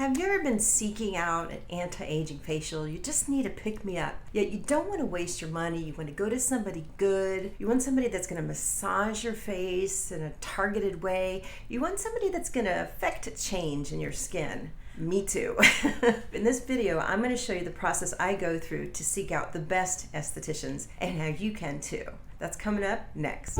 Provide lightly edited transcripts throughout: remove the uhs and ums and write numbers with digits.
Have you ever been seeking out an anti-aging facial? You just need a pick-me-up, yet you don't want to waste your money. You want to go to somebody good. You want somebody that's going to massage your face in a targeted way. You want somebody that's going to affect a change in your skin. Me too. In this video, I'm going to show you the process I go through to seek out the best estheticians and how you can too. That's coming up next.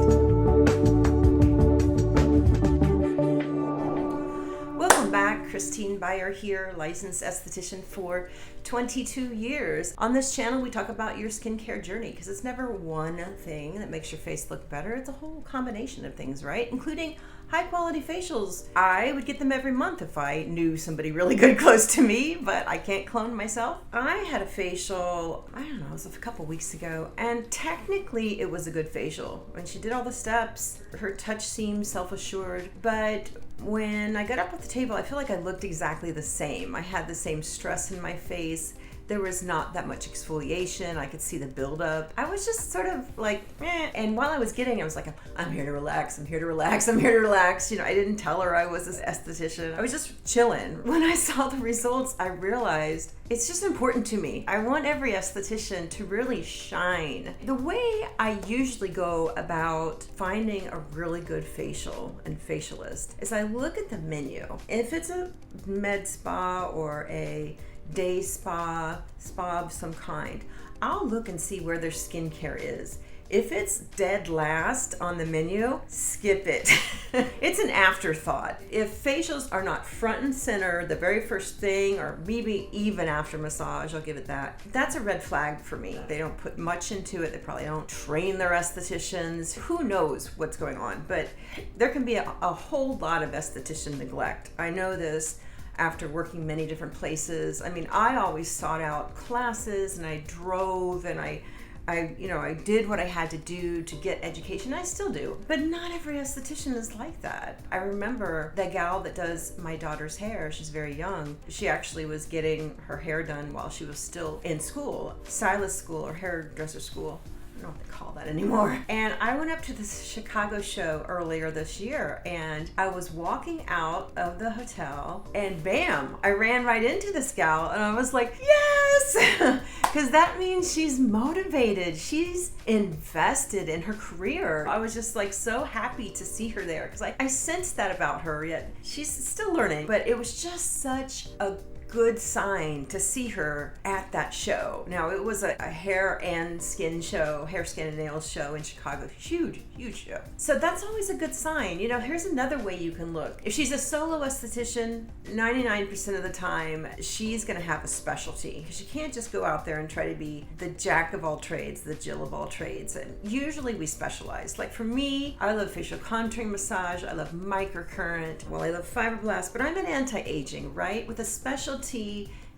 Welcome back. Christine Byer here, licensed esthetician for 22 years. On this channel, we talk about your skincare journey because it's never one thing that makes your face look better. It's a whole combination of things, right? Including high quality facials. I would get them every month if I knew somebody really good close to me, but I can't clone myself. I had a facial, I don't know, it was a couple weeks ago, and technically it was a good facial. When she did all the steps, her touch seemed self-assured, but when I got up at the table, I feel like I looked exactly the same. I had the same stress in my face. There was not that much exfoliation. I could see the buildup. I was just sort of like, eh. And while I was getting, I was like, I'm here to relax. I'm here to relax. I'm here to relax. You know, I didn't tell her I was this esthetician. I was just chilling. When I saw the results, I realized it's just important to me. I want every esthetician to really shine. The way I usually go about finding a really good facial and facialist is I look at the menu. If it's a med spa or a day spa of some kind, I'll look and see where their skincare is. If it's dead last on the menu, skip it. It's an afterthought. If facials are not front and center, the very first thing, or maybe even after massage, I'll give it that, that's a red flag for me. They don't put much into it. They probably don't train their estheticians. Who knows what's going on? But there can be a whole lot of esthetician neglect. I know this after working many different places. I mean, I always sought out classes and I drove and I did what I had to do to get education. I still do, but not every esthetician is like that. I remember the gal that does my daughter's hair, she's very young. She actually was getting her hair done while she was still in school, stylist school or hairdresser school. I don't know what they call that anymore. And I went up to this Chicago show earlier this year and I was walking out of the hotel and bam, I ran right into this gal and I was like, yes! Because that means she's motivated. She's invested in her career. I was just like so happy to see her there because I sensed that about her, yet she's still learning. But it was just such a good sign to see her at that show. Now, it was a hair and skin show, hair, skin, and nails show in Chicago. Huge show. So that's always a good sign. You know, here's another way you can look. If she's a solo esthetician, 99% of the time, she's gonna have a specialty. Because you can't just go out there and try to be the jack of all trades, the Jill of all trades. And usually we specialize. Like for me, I love facial contouring massage, I love microcurrent, well, I love fibroblast, but I'm an anti-aging, right? With a specialty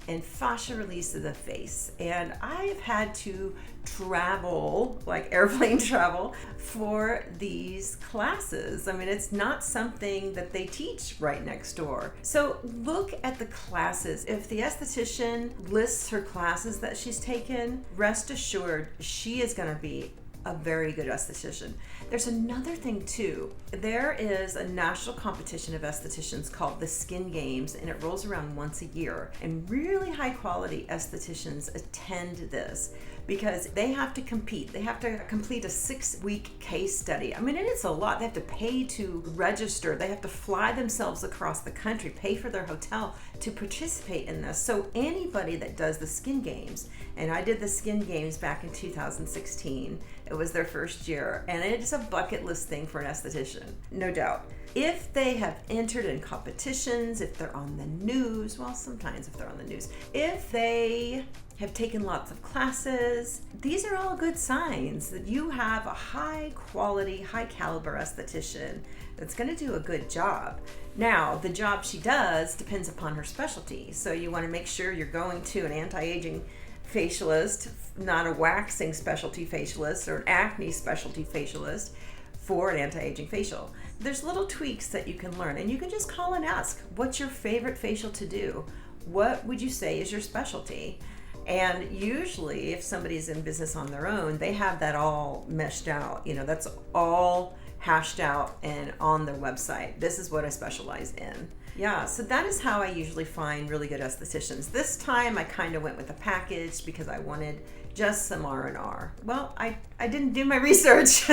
and fascia release of the face. And I've had to travel, like airplane travel, for these classes. I mean, it's not something that they teach right next door. So look at the classes. If the esthetician lists her classes that she's taken, rest assured she is going to be a very good esthetician. There's another thing too. There is a national competition of estheticians called the Skin Games, and it rolls around once a year. And really high quality estheticians attend this because they have to compete. They have to complete a 6-week case study. I mean, and it's a lot. They have to pay to register. They have to fly themselves across the country, pay for their hotel to participate in this. So anybody that does the Skin Games, and I did the Skin Games back in 2016, it was their first year, and it's a bucket list thing for an esthetician, no doubt. If they have entered in competitions, if they're on the news, well, sometimes if they're on the news, if they have taken lots of classes, these are all good signs that you have a high quality, high caliber esthetician that's going to do a good job. Now, the job she does depends upon her specialty. So you want to make sure you're going to an anti-aging facialist, not a waxing specialty facialist or an acne specialty facialist for an anti-aging facial. There's little tweaks that you can learn, and you can just call and ask, what's your favorite facial to do? What would you say is your specialty? And usually if somebody's in business on their own, they have that all meshed out. You know, that's all hashed out and on their website. This is what I specialize in. Yeah, so that is how I usually find really good estheticians. This time I kind of went with a package because I wanted just some R&R. Well, I didn't do my research,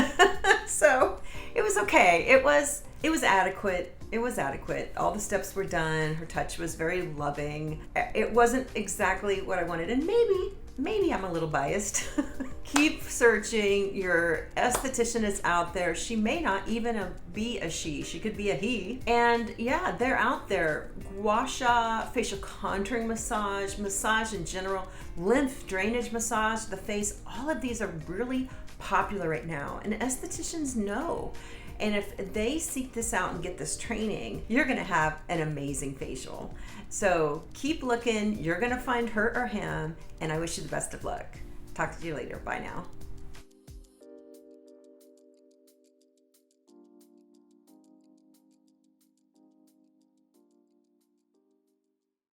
so it was okay. It was adequate. It was adequate. All the steps were done. Her touch was very loving. It wasn't exactly what I wanted, and maybe I'm a little biased. Keep searching. Your esthetician is out there. She may not even be a she. She could be a he. And yeah, they're out there. Gua sha, facial contouring massage in general, lymph drainage massage, the face, all of these are really popular right now. And estheticians know. And if they seek this out and get this training, you're going to have an amazing facial. So keep looking. You're going to find her or him. And I wish you the best of luck. Talk to you later. Bye now.